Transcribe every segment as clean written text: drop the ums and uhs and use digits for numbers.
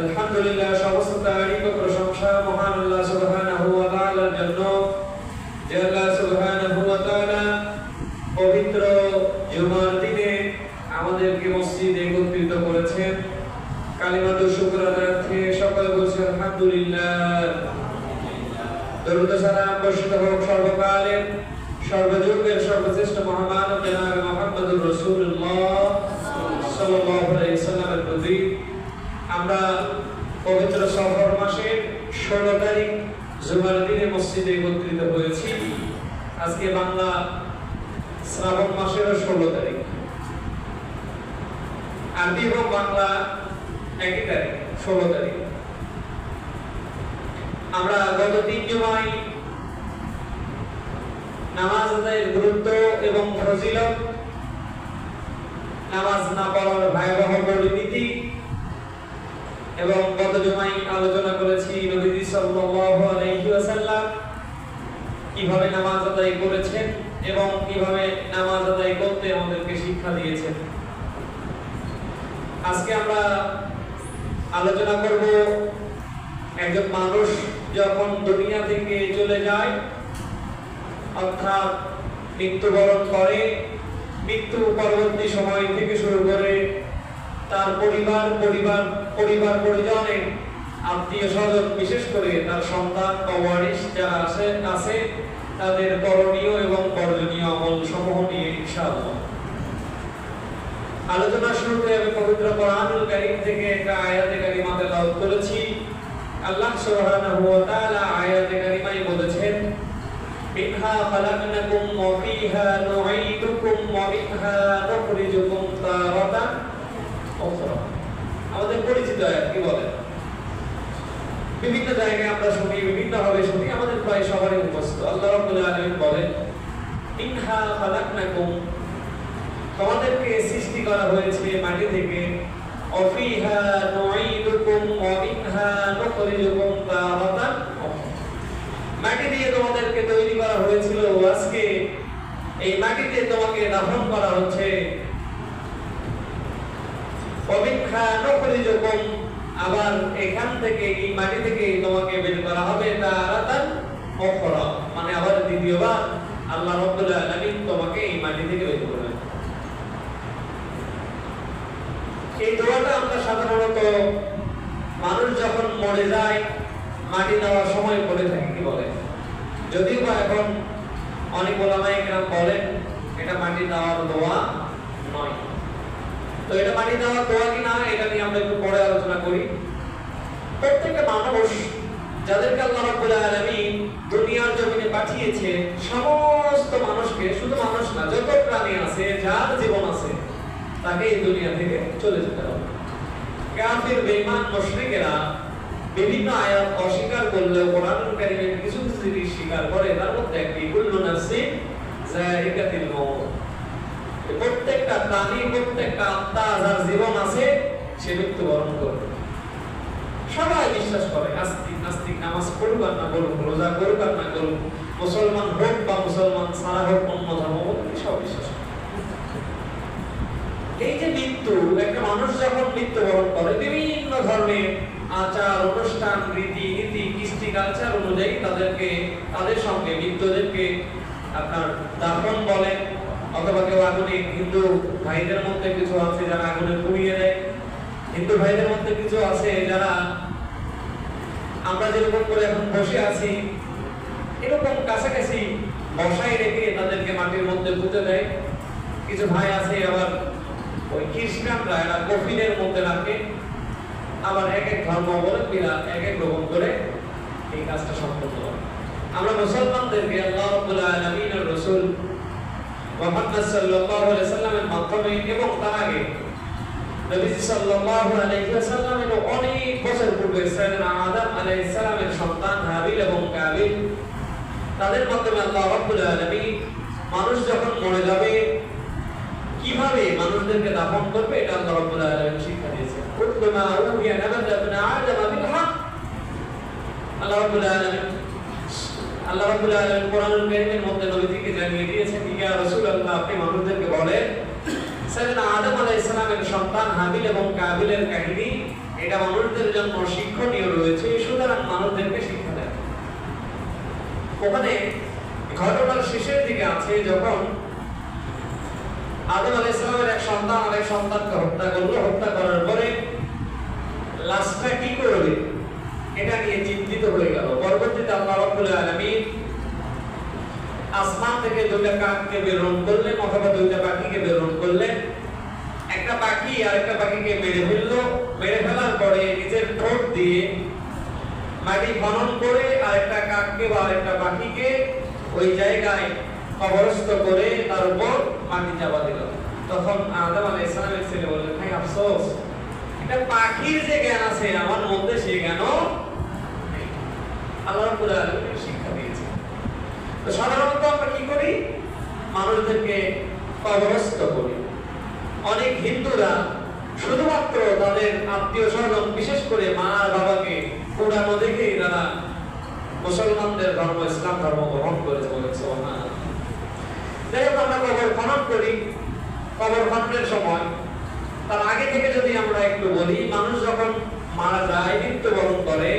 আলহামদুলিল্লাহ, সমস্ত তারিফ ও প্রশংসা মহান আল্লাহ সুবহানাহু ওয়া তাআলার জন্য, যে আল্লাহ সুবহানাহু ওয়া তাআলা পবিত্র জুমার দিনে আমাদেরকে মসজিদে একত্রিত করেছেন। কালিমাতুশ শুকর আদায়ে সকলে বলছি আলহামদুলিল্লাহ। দরুদ ও সালাম বর্ষিত হোক সর্বকালের সর্বযুগের সর্বশ্রেষ্ঠ মহামানব জনাবে মুহাম্মদুর রাসূলুল্লাহ সাল্লাল্লাহু আলাইহি ওয়াসাল্লামের প্রতি। আমরা পবিত্র সফর মাসের 16 তারিখ জুমার দিনে মসজিদে একত্রিত হয়েছি। আজকে বাংলা শ্রাবণ মাসের 16 তারিখ, আরবি এবং বাংলা একই তারিখ 16 তারিখ। আমরা গত 3 জুমায় নামাজ আদায়ের গুরুত্ব এবং ফজিলত, নামাজ না পড়ার ভয়াবহ পরিণতি এবং গত জুমায় আলোচনা করেছি নবীজি সাল্লাল্লাহু আলাইহি ওয়াসাল্লাম কিভাবে নামাজ আদায় করেছেন এবং কিভাবে নামাজ আদায় করতে আমাদেরকে শিক্ষা দিয়েছেন। আজকে আমরা আলোচনা করব একজন মানুষ যখন দুনিয়া থেকে চলে যায়, অর্থাৎ মৃত্যুবরণ করে, মৃত্যু পরবর্তী সময় থেকে শুরু করে তার পরিবার পরিজনে, আত্মীয় স্বজন, বিশেষ করে তার সন্তান বা ওয়ারিস যারা আছে তাদের করণীয় এবং বর্জনীয় আমল সমূহ নিয়ে ইনশাআল্লাহ আলোচনা শুরুতে আমি পবিত্র কোরআনুল কারীম থেকে একটা আয়াতে কারিমা তেলাওয়াত করেছি। আল্লাহ সুবহানাহু ওয়া তাআলা আয়াতে কারিমায় বলেছেন, মিনহা খালাকনাকুম ওয়া ফিহা নুঈদুকুম ওয়া মিনহা নুখরিজুকুম তারাতান উখরা। আমাদের পরিচিত আয়াত, কি বলেন? বিভিন্ন জায়গায় আমরা শুনি, বিভিন্ন ভাবে শুনি, আমাদের প্রায় সবারই মুখস্থ। আল্লাহ রাব্বুল আলামিন বলেন, মিনহা খালাকনাকুম, তোমাদেরকে সৃষ্টি করা হয়েছে মাটি থেকে, ওয়া ফিহা নুঈদুকুম ওয়া মিনহা নুখরিজুকুম তারাতান উখরা। মাটি দিয়ে তোমাদেরকে তৈরি করা হয়েছিল, আজকে এই মাটিতে তোমাকে দাফন করা হচ্ছে। আবার এখান থেকে, এই মাটি থেকে তোমাকে বের করা হবে তারাতান উখরা, মানে আবার দ্বিতীয়বার আল্লাহ রাব্বুল আলামিন তোমাকে এই মাটি থেকে বের করবেন। এই দোয়াটা আমরা সাধারণত মানুষ যখন মরে যায় মাটি দেওয়ার সময় পড়ে থাকি, কি বলে? যদিও বা এখন অনেক ওলামায়ে কেরাম বলেন এটা মাটি দেওয়ার দোয়া নয়। তো এটা মাটি দেওয়ার দোয়া কি না, এটা নিয়ে আমরা একটু পরে আলোচনা করি। প্রত্যেকটা মানুষ যাদেরকে আল্লাহ রাব্বুল আলামিন দুনিয়ার জমিনে পাঠিয়েছে, সমস্ত মানুষকে, শুধু মানুষ না, যত প্রাণী আছে, যার জীবন আছে, তাকে এই দুনিয়া থেকে চলে যেতে হবে। কাফির, বেঈমান, মুশরিকেরা বিভিন্ন আয়াত অস্বীকার করলেও কোরআনুল কারীমের কিছু কিছু জিনিস স্বীকার করে। তার মধ্যে একটি কুল্লু নাফসিন যায়িকাতুল মাউত। প্রত্যেকটা প্রাণী, প্রত্যেকটা আত্মা, যার জীবন আছে, সে মৃত্যুবরণ করবে। সবাই বিশ্বাস করে, আস্তিক নাস্তিক, নামাজ পড়ুক আর না পড়ুক, রোজা করুক আর না করুক, মুসলমান হোক বা মুসলমান ছাড়া হোক, অন্য ধর্মাবলম্বী, সব বিশ্বাস করে। এই যে মৃত্যু, একটা মানুষ যখন মৃত্যুবরণ করে, বিভিন্ন ধর্মের আচার অনুষ্ঠান, রীতি নীতি, কৃষ্টি কালচার অনুযায়ী তাদের সঙ্গে মৃত্যুদেরকে আপনার দাফন বলেন, অথবা কেউ আগুনে, হিন্দু ভাইদের মধ্যে কিছু আছে যারা আগুনে পুড়িয়ে দেয়, হিন্দু ভাইদের মধ্যে কিছু আছে যারা আমরা যেরকম করে এখন বসে আছি এরকম কাছাকাছি বসাই রেখে তাদেরকে মাটির মধ্যে পুঁতে দেয়। কিছু ভাই আছে আবার ওই খ্রিস্টানরা এরা কফিনের মধ্যে রাখে। আবার এক এক ধর্মাবলম্বীরা এক এক রকম করে এই কাজটা সম্পন্ন করে। আমরা মুসলমানদেরকে আল্লাহ রাব্বুল আলামিনের রাসূল মুহাম্মদ সাল্লাল্লাহু আলাইহি ওয়াসাল্লামের মাধ্যমে এবং তার আগে নবীজি সাল্লাল্লাহু আলাইহি ওয়াসাল্লামের অনেক বছর পূর্বে সাইয়েদনা আদম আলাইহিস সালামের সন্তান হাবিল এবং কাবিল, তাদের মাধ্যমে আল্লাহ রাব্বুল আলামিন মানুষ যখন মরে যাবে কিভাবে মানুষদেরকে দাফন করবে এটা আল্লাহ রাব্বুল আলামিন শিক্ষা দিয়েছেন। কুল্লুমা উহিয়া নাবাতা ইবনে আদম বিল হক। আল্লাহ রাব্বুল আলামিন কোরআনুল কারীমের মধ্যে নবীজিকে জানিয়ে দিয়েছেন, ইয়া রাসূলুল্লাহ, আপনি মানুষদেরকে বলেন সাইয়েদনা আদম আলাইহিস সালামের সন্তান হাবিল এবং কাবিলের কাহিনী এটা মানুষদের জন্য শিক্ষণীয় রয়েছে, সুতরাং মানুষদেরকে শিক্ষা দেয়। ওখানে ঘটনার শেষের দিকে আছে, যখন আদম আলাইহিস সালামের এক সন্তান আরেক সন্তানকে হত্যা করলো, হত্যা করার পরে লাশটা কি করবে এটা নিয়ে চিন্তিত হয়ে গেল। পরবর্তীতে আল্লাহ রাব্বুল আলামিন আসমান থেকে দুইটা কাককে প্রেরণ করলেন, অথবা দুইটা পাখিকে প্রেরণ করলেন। একটা পাখি আরেকটা পাখিকে মেরে ফেললো, মেরে ফেলার পরে নিজের ঠোঁট দিয়ে মাটি খনন করে আরেকটা কাককে বা আরেকটা পাখিকে ওই জায়গায় কবরস্থ করে তার উপর মাটি চাপা দিল। তখন আদম আলাইহিস সালামের ছেলে বললেন, ভাই আফসোস, এটা পাখির যে জ্ঞান আছে আমার মধ্যে সেই জ্ঞানও নেই। আল্লাহ রাব্বুল আলামিন শিক্ষা দিয়েছে। তো সাধারণত আমরা কি করি, মানুষদেরকে কবরস্থ করি। অনেক হিন্দুরা শুধুমাত্র তাদের আত্মীয় স্বজন, বিশেষ করে মা আর বাবাকে পুরানো দেখে তারা মুসলমানদের ধর্ম, ইসলাম ধর্ম গ্রহণ করেছে। যাই হোক, আমরা কবর খনন করি। কবর খননের সময় তার আগে থেকে যদি আমরা একটু বলি, মানুষ যখন মারা যায়, মৃত্যুবরণ করে,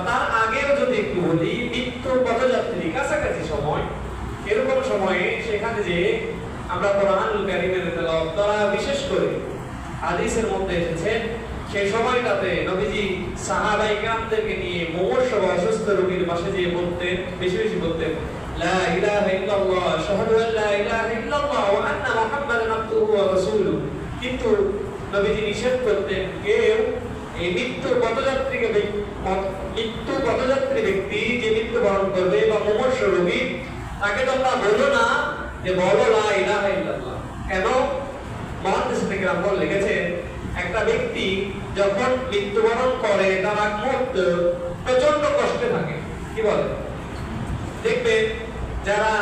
তার আগেও যদি একটু বলি, মৃত্যু পথযাত্রী কাছাকাছি সময়, এরকম সময়ে সেখানে যে আমরা কোরআনুল কারীমের তেলাওয়াত করা, বিশেষ করে হাদিসের মধ্যে এসেছে, সেই সময়টাতে নবীজি সাহাবায়ে কেরামদেরকে নিয়ে মুমূর্ষ বা অসুস্থ রোগীর পাশে যেয়ে বলতেন, বেশি বেশি বলতেন, লা ইলাহা ইল্লাল্লাহ, আশহাদু আল্লা ইলাহা ইল্লাল্লাহ ওয়া আন্না মুহাম্মাদান আবদুহু ওয়া রাসূলুহু। কিন্তু নবীজি নিষেধ করতেন, কেউ এই মৃত্যু পথযাত্রী ব্যক্তি যে মৃত্যুবরণ করবে বা মুমূর্ষ রোগী, তাকে তোমরা বলো না যে বলো লা ইলাহা ইল্লাল্লাহ। কেন? মুহাদ্দিসিনে কেরাম লিখেছেন, একটা ব্যক্তি যখন মৃত্যুবরণ করে তার আগ মুহূর্ত প্রচন্ড কষ্টে থাকে। কি বলে? দেখবেন যারা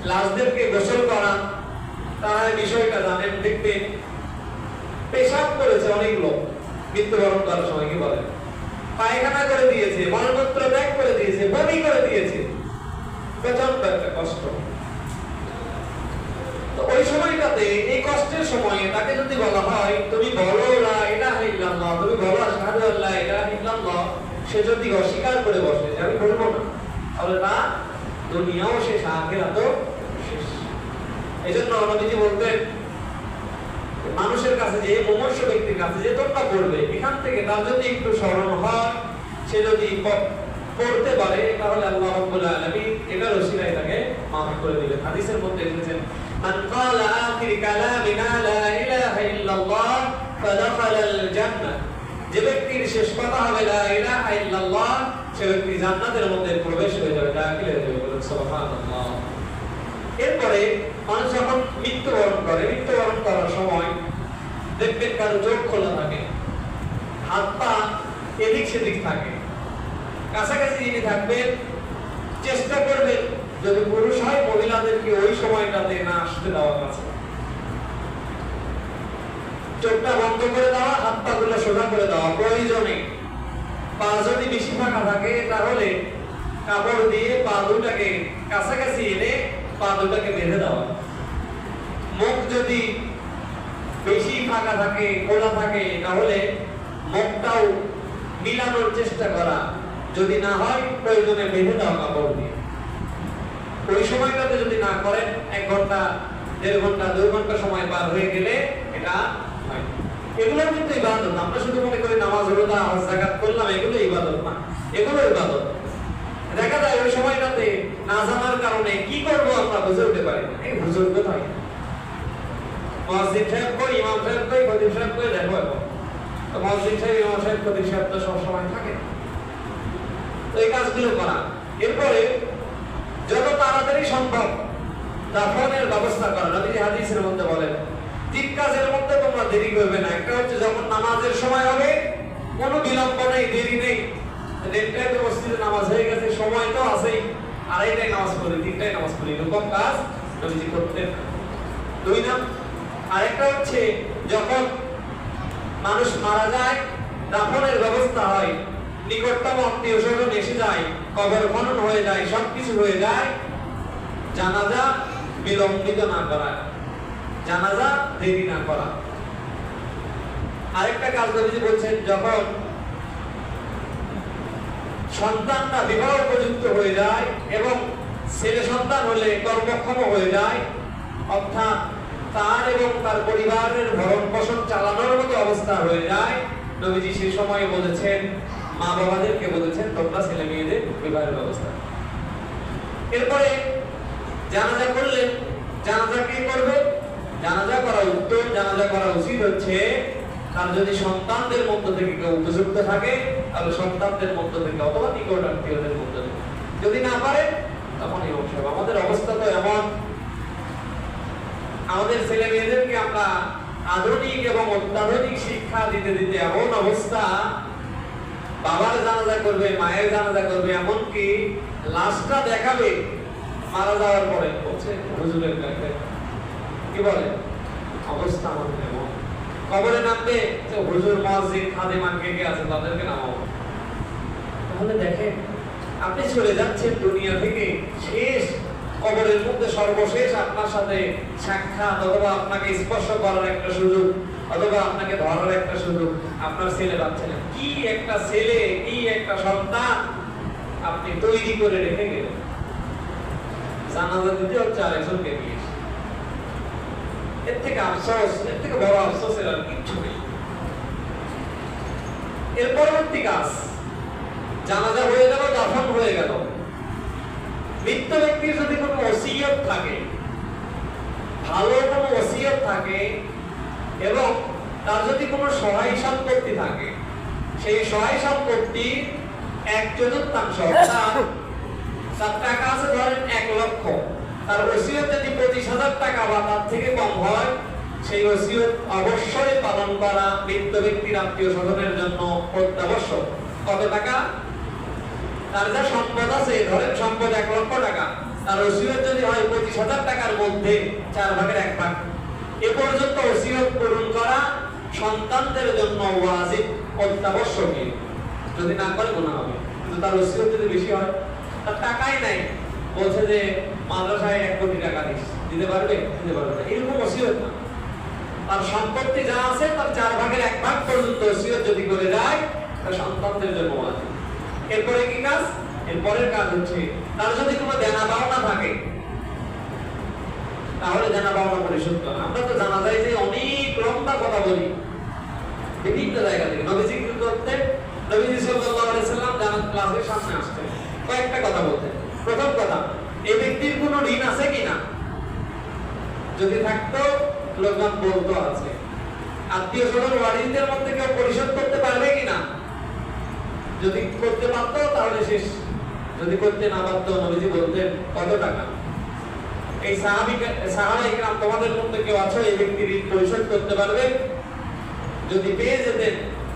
লাশদেরকে গোসল করান তারা এই বিষয়টা জানেন। দেখবেন পেশাব করেছে অনেক লোক মৃত্যুবরণ করার সময়, কি বলে, পায়খানা করে দিয়েছে, মলমূত্র ত্যাগ করে দিয়েছে, বমি করে দিয়েছে, প্রচন্ড একটা কষ্ট। তো ওই সময়টাতে, এই কষ্টের সময়ে তাকে যদি বলা হয় তুমি বলো লা ইলাহা ইল্লাল্লাহ, তুমি বলো আশহাদু আল্লা ইলাহা ইল্লাল্লাহ, সে যদি অস্বীকার করে বসে যে আমি বলবো না, তাহলে না দুনিয়াও শেষ, আখিরাতও শেষ। এজন্য নবীজি বলতেন, মানুষের কাছে যে মুমূর্ষ ব্যক্তির কাছে যে তোমরা পড়বে, এখান থেকে তার যদি একটু স্মরণ হয়, সে যদি পড়তে পারে, তাহলে আল্লাহ রাব্বুল আলামিন এটার ওসিলায় তাকে মাফ করে দিবেন। হাদিসের মধ্যে এসেছেন, মান ক্বালা আখির কালামিনা লা ইলাহা ইল্লাল্লাহ ফাদাখালাল জান্নাহ, যে ব্যক্তির শেষ কথা হবে লা ইলাহা ইল্লাল্লাহ, সে ব্যক্তি জান্নাতের মধ্যে প্রবেশ হয়ে যাবে, দাখিল হয়ে যাবে। বলুন সুবহানাল্লাহ। এরপরে মানুষ যখন মৃত্যুবরণ করে, মৃত্যুবরণ করার সময় দেখবেন কারো চোখ খোলা থাকে, হাত পা এদিক সেদিক থাকে। কাছাকাছি যিনি থাকবেন চেষ্টা করবেন, যদি পুরুষ হয় মহিলাদেরকে ওই সময়টাতে না আসতে দেওয়া কাছে, চোখটা বন্ধ করে দেওয়া, হাত পা গুলো সোজা করে দেওয়া। প্রয়োজনে পা যদি বেশি ফাঁকা থাকে তাহলে কাপড় দিয়ে পা দুটাকে কাছাকাছি এনে পা দুটাকে বেঁধে দেওয়া। মুখ যদি বেশি ফাঁকা থাকে, খোলা থাকে, তাহলে মুখটাও মিলানোর চেষ্টা করা, যদি না হয় প্রয়োজনে বেঁধে দেওয়া কাপড় দিয়ে। ওই সময়টাতে যদি না করেন, 1 ঘন্টা 1.5 ঘন্টা 2 ঘন্টা সময় পার হয়ে গেলে এটা হয়। এগুলো কিন্তু ইবাদত। আমরা শুধু মনে করি নামাজ, রোজা, হজ, যাকাত করলাম, এগুলো ইবাদত না, এগুলো ইবাদত। দেখা যায় ওই সময়টাতে না জানার কারণে কি করব আমরা বুঝে উঠতে পারি না। এই বুঝে উঠতে হয় মুয়াজ্জিন সাহেব কই, ইমাম সাহেব কই, খতিব সাহেব কই, দেখো এখন তো মুয়াজ্জিন সাহেব, ইমাম সাহেব, খতিব সাহেব তো সব সময় থাকে। তো এই কাজগুলো করা। এরপরে যত তাড়াতাড়ি সম্ভব দাফনের ব্যবস্থা করা। নবী হাদিসের মধ্যে বলেন, 3 কাজের মধ্যে তোমরা দেরি করবে না। একটা হচ্ছে যখন নামাজের সময় হবে, কোনো বিলম্ব নেই, দেরি নেই। 1টায় তো মসজিদে নামাজ হয়ে গেছে, সময় তো আছেই, 2:30টায় নামাজ পড়ি, 3টায় নামাজ পড়ি, এরকম কাজ নবীজি করতেন। 2 নাম্বার। আরেকটা হচ্ছে যখন মানুষ মারা যায়, দাফনের ব্যবস্থা হয়, নিকটতম আত্মীয় স্বজন এসে যায়, কবর খনন হয়ে যায়, সবকিছু হয়ে যায়, জানাজা বিলম্বিত না করা, জানাজা দেরি না করা। আরেকটা কাজ নবীজি বলছেন, যখন সন্তানটা বিবাহ উপযুক্ত হয়ে যায় এবং ছেলে সন্তান হলে কর্মক্ষম হয়ে যায়, অর্থাৎ তার এবং তার পরিবারের ভরণ পোষণ চালানোর মতো অবস্থা হয়ে যায়, নবীজি সেই সময় বলেছেন, মা বাবাদেরকে বলেছেন, তোমরা ছেলে মেয়েদের বিবাহের ব্যবস্থা। এরপরে জানাজা করলেন। জানাজা কে করবে? জানাজা করা উত্তম, জানাজা করা উচিত হচ্ছে তার যদি সন্তানদের মধ্য থেকে কেউ উপযুক্ত থাকে, তাহলে সন্তানদের মধ্য থেকে অথবা নিকট আত্মীয়দের মধ্য থেকে। যদি না পারে তখন এই অংশ। আমাদের অবস্থা তো এমন, আমাদের ছেলে মেয়েদেরকে আমরা আধুনিক এবং অত্যাধুনিক শিক্ষা দিতে দিতে এমন অবস্থা, বাবার জানাজা করবে, মায়ের জানাজা করবে, এমনকি লাশটা দেখাবে মারা যাওয়ার পরে, বলছে হুজুরের কাছে কি বলে অবস্থা আমাদের এমন। কবরে নামবে যে হুজুর, মুয়াজ্জিন, খাদেম, কে কে আছে তাদেরকে নামাবো। তাহলে দেখেন, আপনি চলে যাচ্ছেন দুনিয়া থেকে, শেষ কবরের মধ্যে সর্বশেষ আপনার সাথে সাক্ষাৎ অথবা আপনাকে স্পর্শ করার একটা সুযোগ অথবা আপনাকে ধরার একটা সুযোগ আপনার ছেলে বাচ্চা। কি একটা ছেলে, কি একটা সন্তান আপনি তৈরি করে রেখে গেলেন। জানাজা দিতে হচ্ছে আরেকজনকে নিয়ে। এর থেকে আফসোস, এর থেকে বড় আফসোসের আর কিচ্ছু নেই। এর পরবর্তী কাজ, জানাজা হয়ে গেল, দাফন হয়ে গেল। মৃত ব্যক্তির যদি কোনো ওসিয়ত থাকে, ভালো কোনো ওসিয়ত থাকে এবং তার যদি কোনো সহায় সম্পত্তি থাকে, সেই সহায় সম্পত্তি 1/4, তার টাকা আছে ধরেন 1 লক্ষ, তার ওসিয়ত যদি 25,000 টাকা বা তার থেকে কম হয়, সেই ওসিয়ত অবশ্যই পালন করা মৃত ব্যক্তির আত্মীয় স্বজনের জন্য অত্যাবশ্যক। কত টাকা? তার যা সম্পদ আছে, ধরেন সম্পদ 1 লক্ষ টাকা, তার ওসিয়ত যদি হয় 25,000 টাকার মধ্যে 4/1 এ পর্যন্ত ওসিয়ত পূরণ করা সন্তানদের জন্য ওয়াজিব, অত্যাবশ্যকীয়। যদি না করে গুনাহ হবে। কিন্তু তার ওসিয়ত যদি বেশি হয়, তার টাকাই নাই, বলছে যে মাদ্রাসায় 1 কোটি টাকা দিতে পারবে, দিতে পারবে না, এরকম ওসিয়ত না। তার সম্পত্তি যা আছে তার 4/1 পর্যন্ত ওসিয়ত যদি করে যায়, তার সন্তানদের জন্য ওয়াজিব। এরপরে কি কাজ? এরপরের কাজ হচ্ছে তার যদি কোনো দেনা পাওনা থাকে, তাহলে দেনা পাওনা পরিশোধ করা। আমরা তো জানা যায় যে অনেক লম্বা কথা বলি বিভিন্ন জায়গা থেকে। নবীজি কি করতেন? নবীজি সাল্লাল্লাহু আলাইহি সাল্লাম জানাত ক্লাসের সামনে আসতেন, কয়েকটা কথা বলতেন। প্রথম কথা, এই ব্যক্তির কোনো ঋণ আছে কিনা, যদি থাকতো লোকজন বলতো আছে। আত্মীয় স্বজন ওয়ারিসদের মধ্যে কেউ পরিশোধ করতে পারবে কিনা, যদি করতে পারতো তাহলে শেষ, যদি করতে না পারতো নবীজি বলতেন কত টাকা। এই সাহাবায়ে কেরাম তোমাদের মধ্যে কেউ আছো এই ব্যক্তির ঋণ পরিশোধ করতে পারবে? যদি পেয়ে যেতেন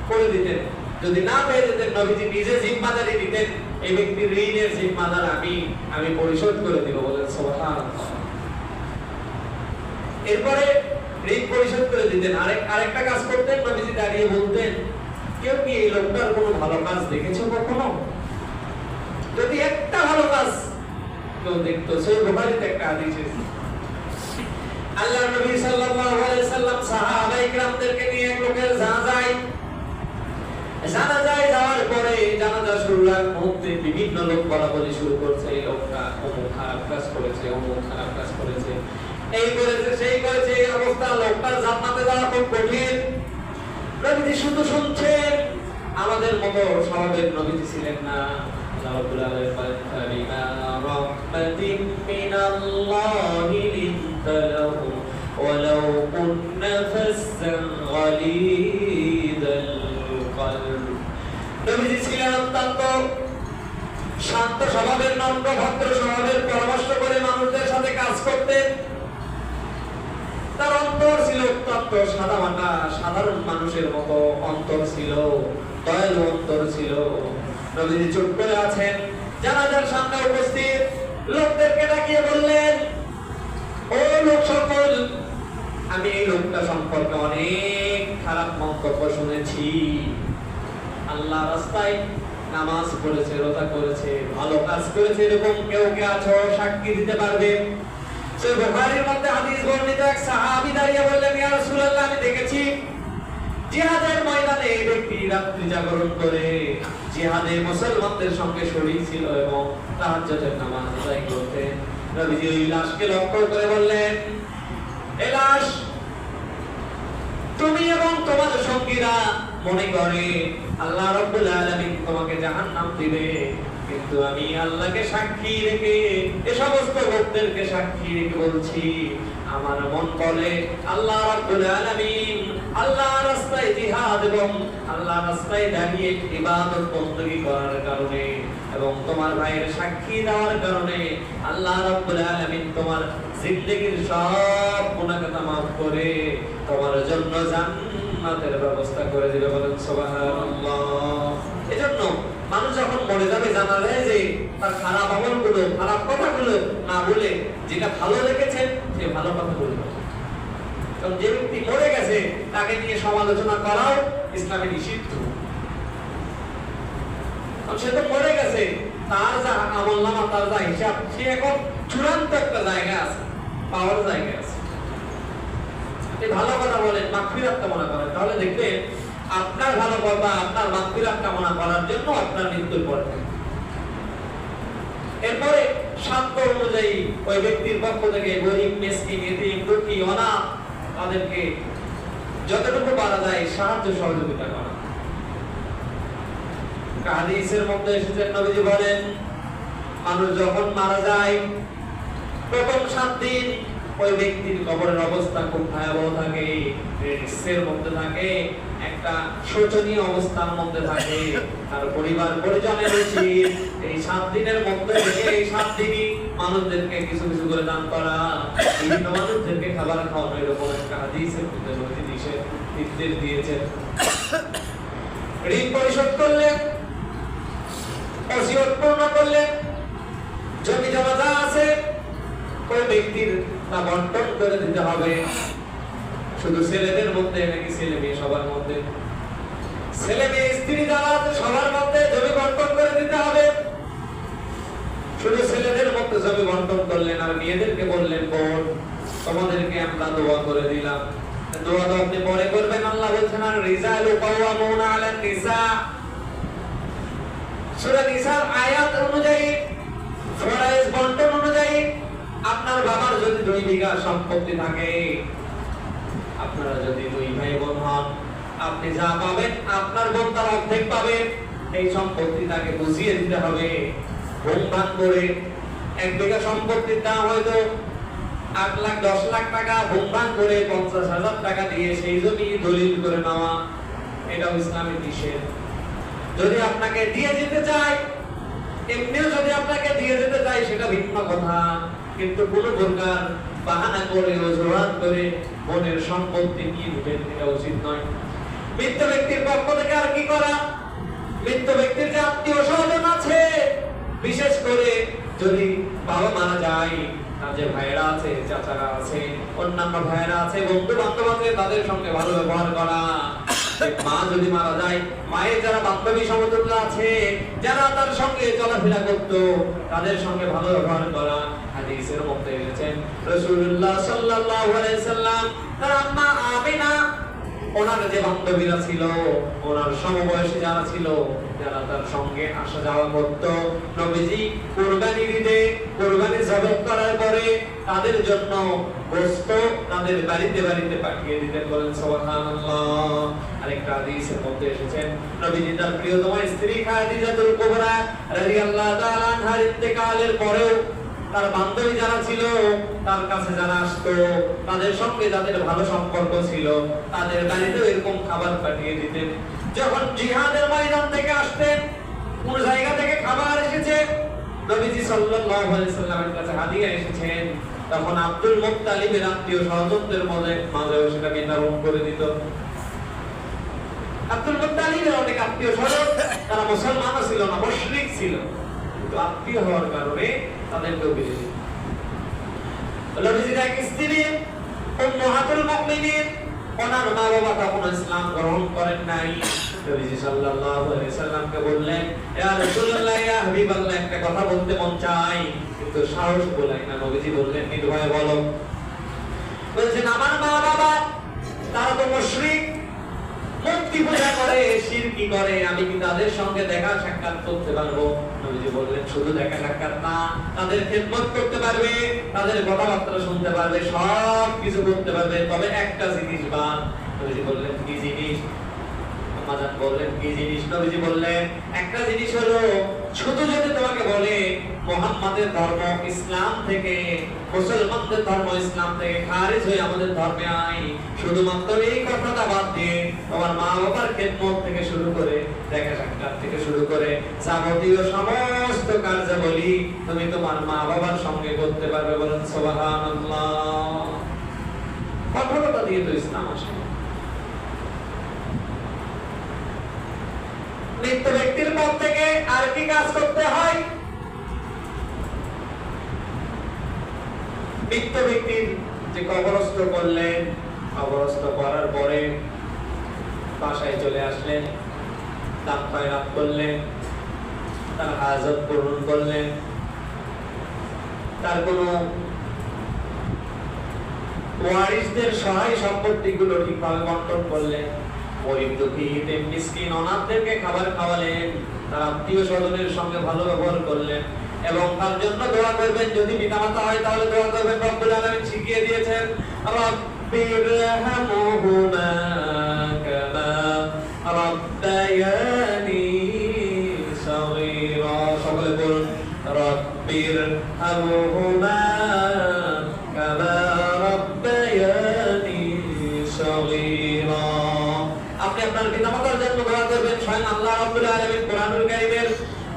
করে দিতেন, যদি না পেয়ে যেতেন নবীজি নিজে জিম্মাদারি দিতেন, এই ব্যক্তির ঋণের জিম্মাদার আমি পরিশোধ করে দিব, বলেন সুবহানাল্লাহ। এরপরে ঋণ পরিশোধ করে দিতেন। আরেকটা কাজ করতেন, নবীজি দাঁড়িয়ে বলতেন, কেউ কি এই লোকটার কোনো ভালো কাজ দেখেছো কখনো? যদি একটা ভালো কাজ কেউ দেখতো, সেই বুখারীতে একটা হাদিস আছে, আল্লাহর নবী সাল্লাল্লাহু আলাইহি সাল্লাম সাহাবায়ে কিরামদেরকে নিয়ে এক লোকের জানাজায় যাওয়ার পরে জানাজা শুরুর মুহূর্তে বিভিন্ন লোক বলাবলি শুরু করছে, এই লোকটা অমুক খারাপ কাজ করেছে, অমুক খারাপ কাজ করেছে, এই করেছে, সেই করেছে, এই অবস্থা, লোকটার জান্নাতে যাওয়া খুব কঠিন। নবীজি শুধু শুনছেন। আমাদের মতো স্বাভাবিক নবীজি ছিলেন না। আল্লাহ রাব্বুল আলামিন বলেন, ফাবিমা রাহমাতিন মিনাল্লাহি লিনতালাহু ওয়ালাউ কুননা ফাসসান গালিদাল কলব। নবীজি ছিলেন অত্যন্ত শান্ত স্বভাবের, নম্র ভদ্র স্বভাবের, পরামর্শ করে মানুষদের সাথে কাজ করতেন। তার অন্তর ছিল অত্যন্ত সাদামাটা, সাধারণ মানুষের মতো অন্তর ছিল, দয়ালু অন্তর ছিল। নবীজি চুপ করে আছেন, জানাজার সামনে উপস্থিত লোকদেরকে ডাকিয়ে বললেন, ও লোক সকল, আমি এই লোকটা সম্পর্কে অনেক খারাপ মন্তব্য শুনেছি। আল্লাহ রাস্তায় নামাজ পড়েছে, রোজা করেছে, ভালো কাজ করেছে, এরকম কেউ কে আছো সাক্ষী দিতে পারবে? সেই বুখারীর মধ্যে হাদিস বর্ণিত, এক সাহাবী দাঁড়িয়ে বললেন, ইয়া রাসূলুল্লাহ, আমি দেখেছি জিহাদের ময়দানে এই ব্যক্তি রাত্রি জাগরণ করে জিহাদে মুসলমানদের সঙ্গে শরীক ছিল এবং তাহাজ্জুদের নামাজ আদায় করতেন। নবীজি ওই লাশকে লক্ষ্য করে বললেন, এ লাশ, তুমি এবং তোমার সঙ্গীরা মনে করে আল্লাহ রাব্বুল আলামিন তোমাকে জাহান্নাম দিবে, কিন্তু আমি আল্লাহকে সাক্ষী রেখে এ সমস্ত লোকদেরকে সাক্ষী রেখে বলছি, আমার মন বলে আল্লাহ রাব্বুল আলামিন আল্লাহর রাস্তায় জিহাদ এবং আল্লাহর রাস্তায় দাঁড়িয়ে ইবাদত বندگی করার কারণে এবং তোমার ভাইয়ের সাক্ষী দেওয়ার কারণে আল্লাহ রাব্বুল আলামিন তোমার জিন্দেগীর সব গুনাহকে মাফ করে তোমার জন্য জান্নাতের ব্যবস্থা করে দিবে। বলেন সুবহানাল্লাহ। এজন্য মানুষ যখন মরে যাবে জানা যায় যে তার খারাপ আমলগুলো, খারাপ কথাগুলো না বলে যেটা ভালো রেখেছেন সে ভালো কথা বলবে। কারণ যে ব্যক্তি মরে গেছে তাকে নিয়ে সমালোচনা করাও ইসলামে নিষিদ্ধ। কারণ সে তো মরে গেছে, তার যা আমলনামা, তার যা হিসাব, সে এখন চূড়ান্ত একটা জায়গা আছে, পাওয়ার জায়গা আছে। এই ভালো কথা বলেন, মাগফিরাত কামনা করেন, তাহলে দেখবেন আপনার ভালো কথা, আপনার মাগফিরাত কামনা করার জন্য আপনার মৃত্যুর পরে থাকবে। এরপরে শাস্ত্র অনুযায়ী ওই ব্যক্তির পক্ষ থেকে গরিব, মিসকিন, ইতিম, দুঃখী, অনাথ তাদেরকে যতটুকু পারা যায় সাহায্য সহযোগিতা করা। হাদিসের মধ্যে এসেছে, নবীজি বলেন, মানুষ যখন মারা যায় প্রথম 7 দিন ওই ব্যক্তির কবরের অবস্থা খুব ভয়াবহ থাকে, রিস্কের মধ্যে থাকে, একটা শোচনীয় অবস্থার মধ্যে থাকে। আর পরিবার পরিজনের উচিত এই 7 দিনের মধ্যে এই 7 দিনই মানুষদেরকে কিছু কিছু করে দান করা, বিভিন্ন মানুষদেরকে খাবার খাওয়ানো, এরকম একটা হাদিসের মধ্যে নবীজি নির্দেশ দিয়েছেন। ঋণ পরিশোধ করলেন, ওসিয়ত পূর্ণ করলেন, জমি জমা যা আছে ওই ব্যক্তির তা বন্টন করে দিতে হবে। শুধু ছেলেদের মধ্যে নাকি ছেলে মেয়ে সবার মধ্যে, ছেলে মেয়ে স্ত্রী যারা আছে সবার মধ্যে জমি বন্টন করে দিতে হবে। শুধু ছেলেদের মধ্যে জমি বন্টন করলেন আর মেয়েদেরকে বললেন, বোন তোমাদেরকে আমরা দোয়া করে দিলাম, দোয়া তো আপনি পরে করবেন। আল্লাহ বলছেন, আর রিজালু কাওয়ামুনা আলান নিসা, সূরা নিসার আয়াত অনুযায়ী, ফরজ বন্টন অনুযায়ী আপনার বাবার যদি 2 বিঘা সম্পত্তি থাকে, আপনারা যদি 2 ভাই বোন হন, আপনি যা পাবেন আপনার বোন তার অর্ধেক পাবে। এই সম্পত্তি তাকে বুঝিয়ে দিতে হবে। ভাগ করে 1 বিঘা সম্পত্তির দাম হয়তো 8 লাখ 10 লাখ টাকা, ভাগ করে 50,000 টাকা দিয়ে সেই জমি দলিল করে নেওয়া, এটাও ইসলামের নিষেধ। যদি আপনাকে দিয়ে যেতে চায়, এমনিও যদি আপনাকে দিয়ে যেতে চায় সেটা ভিন্ন কথা, কিন্তু কোনো প্রকার বাহানা করে অজুহাত করে বোনের সম্পত্তি নিয়ে নেবেন, এটা উচিত নয়। মৃত ব্যক্তির পক্ষ থেকে আর কি করা, মৃত ব্যক্তির যে আত্মীয় স্বজন আছে, বিশেষ করে যদি বাবা মারা যায়, তার যে ভাইয়েরা আছে, চাচারা আছে, অন্যান্য ভাইয়েরা আছে, বন্ধু বান্ধব আছে, তাদের সঙ্গে ভালো ব্যবহার করা। মা যদি মারা যায়, মায়ের যারা বান্ধবী সমতুল্য আছে, যারা তার সঙ্গে চলাফেরা করত, তাদের সঙ্গে ভালো ব্যবহার করা। হাদিসের মধ্যে এসেছে রাসূলুল্লাহ সাল্লাল্লাহু আলাইহি সাল্লাম তার আম্মা আমিনা, ওনার যে বান্ধবীরা ছিল, ওনার সমবয়সী যারা ছিল, যারা তার সঙ্গে আসা যাওয়া করত, নবীজি কুরবানির ঈদে কুরবানি জবাই করার পরে তাদের জন্য গোশত তাদের বাড়িতে বাড়িতে পাঠিয়ে দিতেন। বলেন সুবহানাল্লাহ। আরেকটা হাদিসের মধ্যে এসেছে, নবীজি তার প্রিয়তমা স্ত্রী খাদিজাতুল কুবরা রাদিয়াল্লাহু তাআলা আনহার ইন্তেকালের পরেও তার বান্ধবী যারা ছিল, তার কাছে যারা আসতো, তাদের সঙ্গে যাদের ভালো সম্পর্ক ছিল, তাদের বাড়িতেও এরকম খাবার পাঠিয়ে দিতেন। যখন জিহাদের ময়দান থেকে আসতেন, কোন জায়গা থেকে খাবার এসেছে, নবীজি সাল্লাল্লাহু আলাইহি সাল্লামের কাছে হাদিয়া এসেছেন, তখন আব্দুল মুত্তালিবের আত্মীয় স্বজনদের মাঝেও সেটা বিতরণ করে দিত। আব্দুল মুত্তালিবের অনেক আত্মীয় স্বজন, তারা মুসলমানও ছিল না, মুশরিক ছিল, কিন্তু আত্মীয় হওয়ার কারণে তাদেরকেও বিলিয়ে দিত। নবীজির এক স্ত্রী উম্মাহাতুল মুমিনিন, ওনার মা বাবা তখন ইসলাম গ্রহণ করেন নাই। নবীজি সাল্লাল্লাহু আলাইহি সাল্লামকে বললেন, ইয়া রাসূলুল্লাহ, ইয়া হাবিবাল্লাহ, একটা কথা বলতে মন চাই কিন্তু সাহস বলাই না। নবীজি বললেন, নির্ভয়ে বলো। বলছেন, আমার মা বাবা তারা তো মুশরিক, মূর্তি পূজা করে, শিরকি করে, আমি কি তাদের সঙ্গে দেখা সাক্ষাৎ করতে পারবো? নবীজি বললেন শুধু দেখা সাক্ষাৎ না, তাদের খেদমত করতে পারবে, তাদের কথাবার্তা শুনতে পারবে, সব কিছু করতে পারবে, তবে একটা জিনিস বাদ। নবীজি বললেন কি জিনিস? আমাদের বললেন কি জিনিস? নবীজি বললেন একটা জিনিস হলো, শুধু যদি তোমাকে বলে মুহাম্মাদের ধর্ম ইসলাম থেকে, মুসলমানদের ধর্ম ইসলাম থেকে খারিজ হয়ে আমাদের ধর্মে আই, শুধুমাত্র এই কথাটা বাদ দিয়ে তোমার মা বাবার খেদমত থেকে শুরু করে, দেখা সাক্ষাৎ থেকে শুরু করে যাবতীয় সমস্ত কার্যাবলী তুমি তোমার মা বাবার সঙ্গে করতে পারবে। বলেন সুবহানাল্লাহ। কঠোরতা দিয়ে তো ইসলাম আসে। মৃত ব্যক্তির পর থেকে আর কি কাজ করতে হয়? মৃত ব্যক্তির যে কবরস্থ করলেন, কবরস্থ করার পরে বাসায় চলে আসলেন, দান খয়রাত করলেন, তার হাজত পূরণ করলেন, তার কোনো ওয়ারিসদের সহায় সম্পত্তিগুলো ঠিকভাবে বন্টন করলেন, গরিব দুঃখী এতিম মিসকিন অনাথদেরকে খাবার খাওয়ালেন, তার আত্মীয় স্বজনের সঙ্গে ভালো ব্যবহার করলেন, এবং তার জন্য দোয়া করবেন। যদি পিতামাতা হয় তাহলে দোয়া করবেন। রব্বুল আলামিন শিখিয়ে দিয়েছেন রাব্বিরহামহুমা কামা রাব্বায়ানি সগীরা। সকলে বলুন রাব্বিরহামহুমা কামা রাব্বায়ানি সগীরা। আপনি আপনার পিতামাতার জন্য দোয়া করবেন। স্বয়ং আল্লাহ রাব্বুল আলামিন কোরআনুল কারীমের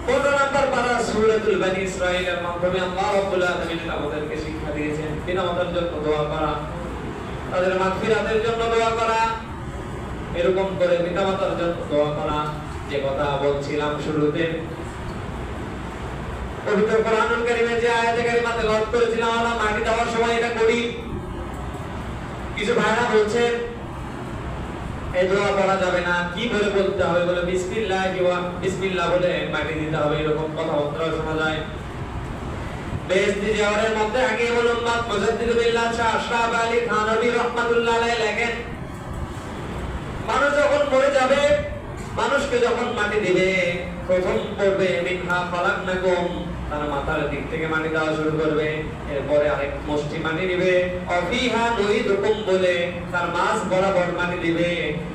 15 নম্বর পারা সূরাতুল বনী ইসরাঈলের মাধ্যমে আল্লাহ রাব্বুল আলামিন আমাদেরকে শিক্ষা দিয়েছেন পিতামাতার জন্য দোয়া করা, তাদের মাগফিরাতের জন্য দোয়া করা, এরকম করে পিতামাতার জন্য দোয়া করা। যে কথা বলছিলাম শুরুতে, পবিত্র কোরআনুল কারীমে যে আয়াতে কারিমা তেলাওয়াত করেছিলাম আমরা মাটি দেওয়ার সময় এটা করি। কিছু ভাইরা বলছেন এই দোয়া করা যাবে না, কি বলে বলতে হবে? বলে বিসমিল্লাহ বিসমিল্লাহ বলে মাটি দিতে হবে, এরকম কথাবার্তা শোনা যায়। বেহেশতি জিয়ারের মধ্যে আগে বলুন মাত মুজাদ্দিদ বিল্লাহ শাহ আশরাফ আলী থানভী রাহমাতুল্লাহ আলাইহি লেখেন, মানুষ যখন মরে যাবে, মানুষকে যখন মাটি দিবে, প্রথম পড়বে মিনহা খালাকনাকুম, তার মাথার দিক থেকে মাটি দেওয়া শুরু করবে, এরপরে আরেক মুষ্টি মাটি দিবে, অফিহা নুইদুকুম বলে তার মাঝ বরাবর মাটি দিবে,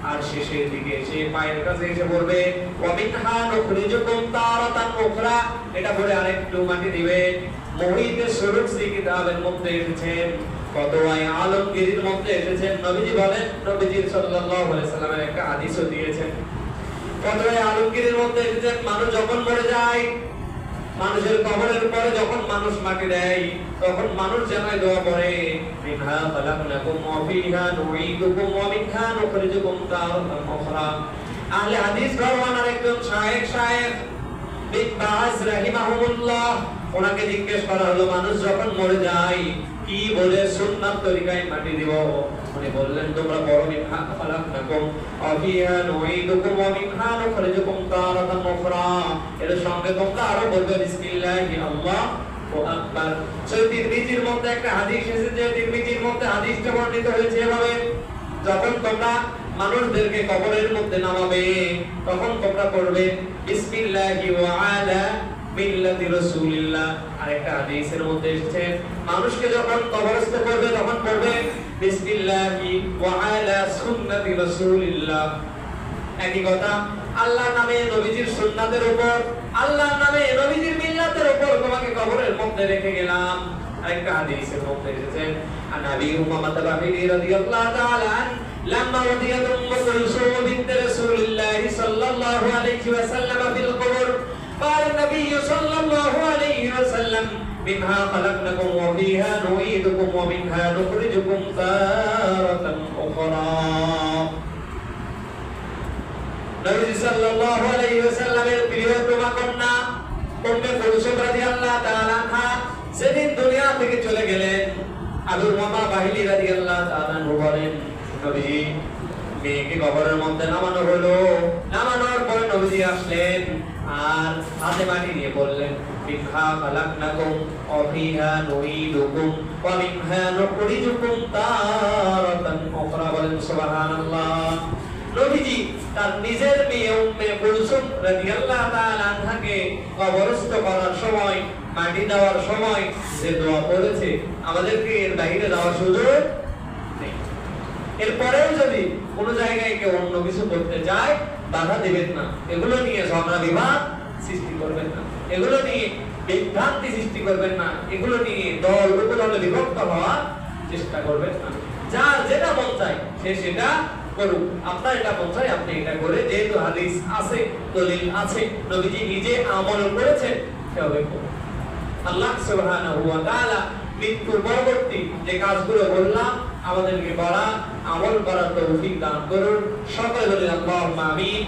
আর শেষের দিকে সে পায়ের কাছে এসে পড়বে ওয়ামিনহা নুখরিজুকুম তারাতান উখরা, এটা পরে আরেকটু মাটি দিবে। মুহিতে সুরুজি কিতাবের মধ্যে এসেছেন, ফতোয়ায়ে আলমগীরির মধ্যে এসেছেন। নবীজি বলেন, নবীজি সাল্লাল্লাহু আলাইহি সাল্লামের একটা হাদিসও দিয়েছেন, ফতোয়ায়ে আলমগীরির মধ্যে এসেছেন মানুষ যখন মরে যায়, মানুষের কবরের উপরে যখন মানুষ মাটি দেয়, তখন মানুষ জানায় দোয়া করে মিনহা খালাকনাকুম ওয়া ফিহা নুঈদুকুম ওয়া মিনহা নুখরিজুকুম তারাতান উখরা। আহলে হাদিস গণনার একজন শায়েখ বিন বাজ রাহিমাহুল্লাহ, ওনাকে জিজ্ঞেস করা হলো মানুষ যখন মরে যায় কি বলে সুন্নাত তরিকায় মাটি দিব? উনি বললেন তোমরা পড়ো মিনহা খালাকনাকুম ওয়া ফিহা নুঈদুকুম ওয়া মিনহা নুখরিজুকুম তারাতান উখরা, এর সঙ্গে তোমরা আরো বলবে বিসমিল্লাহি আল্লাহু আকবার। সেই তিরমিজির মধ্যে একটা হাদিস এসেছে, তিরমিজির মধ্যে হাদিসটা বর্ণিত হয়েছে এভাবে, যখন তোমরা মানুষদেরকে কবরের মধ্যে নামাবে তখন তোমরা পড়বে বিসমিল্লাহি ওয়া আলা মিল্লাতি রাসূলিল্লাহ। আরেকটা হাদিসের মধ্যে এসেছে মানুষকে যখন কবরস্থ করবে তখন পড়বে বিসমিল্লাহি ওয়া আলা সুন্নতি রাসূলিল্লাহ। একই কথা, আল্লাহর নামে নবীজির সুন্নাতের উপর, আল্লাহর নামে নবীজির মিল্লাতের উপর তোমাকে কবরের মধ্যে রেখে গেলাম। আরেকটা হাদিসের মধ্যে এসেছে আনাবি উমামা তাবাহি রাদিয়াল্লাহু তাআলা আন লাম্মা ওয়াদিয়াত উম্মু কুলসুম বিনত রাসূলিল্লাহ সাল্লাল্লাহু আলাইহি ওয়াসাল্লাম ফিল কবর قال النبي صلى الله عليه وسلم منها خلقناكم وفيها نعيدكم ومنها نخرجكم تارة أخرى। নবী সাল্লাল্লাহু আলাইহি ওয়াসাল্লামের প্রিয়তমা কন্যা উম্মে কুলসুম রাদিয়াল্লাহু তাআলা আনহা সেদিন দুনিয়া থেকে চলে গেলেন। আবু উমামা বাহিলি রাদিয়াল্লাহু তাআলা বলেন, নবীজি মেয়েকে কবরের মধ্যে নামানো হলো, নামানোর পরে নবীজি আসলেন আর হাতে মাটি নিয়ে বললেন মিনহা খালাকনাকুম ওয়া ফিহা নুঈদুকুম ওয়া মিনহা নুখরিজুকুম তারাতান উখরা। বলেন সুবহানাল্লাহ। নবীজি তার নিজের মেয়ে উম্মে কুলসুম রাদিয়াল্লাহু তাআলা আনহাকে কবরস্থ করার সময়, মাটি দেওয়ার সময় যে দোয়া করেছে, আমাদেরকে এর বাইরে যাওয়ার সুযোগ নেই। এরপরেও যদি কোনো জায়গায় কেউ অন্য কিছু করতে চায়, বাধা দেবেন না। এগুলো নিয়ে ঝগড়া বিবাদ সৃষ্টি করবেন না, এগুলো নিয়ে বিভ্রান্তি সৃষ্টি করবেন না, এগুলো নিয়ে দল উপদলে বিভক্ত হওয়ার চেষ্টা করবেন না। যার যেটা মন চায় সে সেটা করুক। আপনার এটা মন চায় আপনি এটা করে, যেহেতু হাদিস আছে, দলিল আছে, নবীজি নিজে আমল করেছেন, সেভাবে করুন। আল্লাহ সুবহানাহু ওয়া তাআলা মৃত্যুর পরবর্তী যে কাজগুলো বললাম আমাদেরকে করা, আমল করার তৌফিক দান করুন। সকলে বলি আল্লাহুম্মা আমিন।